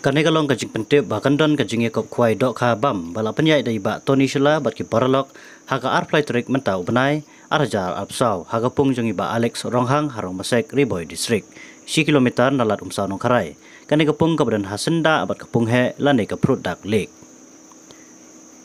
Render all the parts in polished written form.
Kane kalong kajing pentip bahkan don kajing ekop kuai dok ka bam bala penyai dari ba Tony Shela bat ki paralok haga arplay trik mentau benai arjar apsau haga pung jungi ba Alex Ronghang harong masek Riboy District si kilometer nalat umsau nong karai kane kapung kabadan hasenda abat kapung he lane ka prut dak lek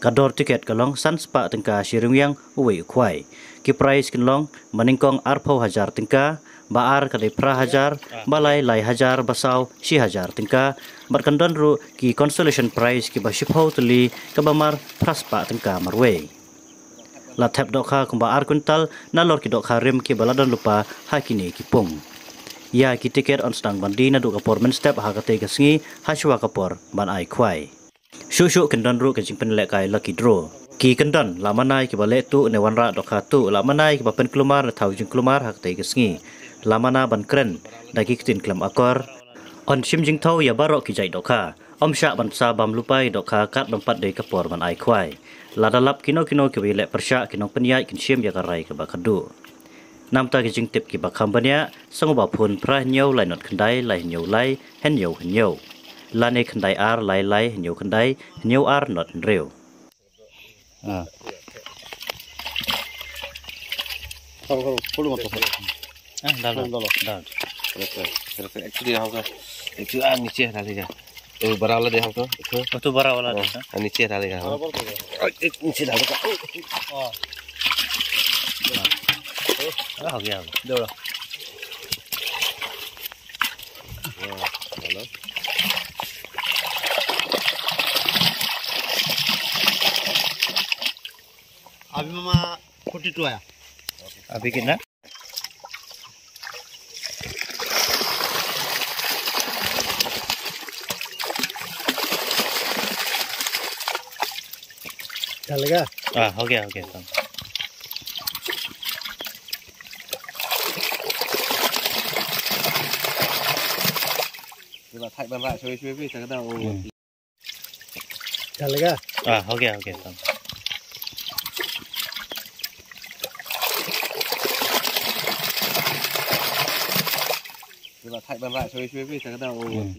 kador tiket kalong sanspa tengka siringyang uwe kuai ki price kinlong maningkong arpau hajar tengka baar kadai pra hajar balai lai hajar basau si hajar tingka berkandon ru ki consolation prize ki basipau tuli kabamar praspa tingka marwe la tap dokha kumba ar kuntal nalor ki dokha rim ki baladon lupa hakini ki pung ya ki tiket on stang bandi na du kapor men step ha kate gasngi haswa kapor ban ai khwai shushu kendon ru kajing penlek kai lucky draw ki kendon lamanai ki bale tu ne wanra dokha tu lamanai ki bapen kelumar na thau jing kelumar ha kate gasngi lamana ban kren dagi kitin klam akor on sim jing thau ya barok ki jai dokha om sha ban sa bam lupai dokha kat bampat de kapor ban ai khwai ladalap kino ki wile persha kino penyai kin sim ya karai ka bakadu namta ki jing tip ki bakham bania sango ba phun pra nyau lai not khandai lai nyau lai hen nyau lane khandai ar lai nyau khandai nyau ar not reu dah. Actually house itu नीचे डालेगा तो बड़ा वाला दे हमको तो बड़ा वाला दे नीचे डालेगा नीचे डालेगा हो गया दौड़ा हेलो अभी मामा 42 आया अभी कितना डालेगा हो गया nhưng mà thay bàn lại chơi với thằng nào डालेगा हो गया nhưng mà thay bàn lại chơi với thằng nào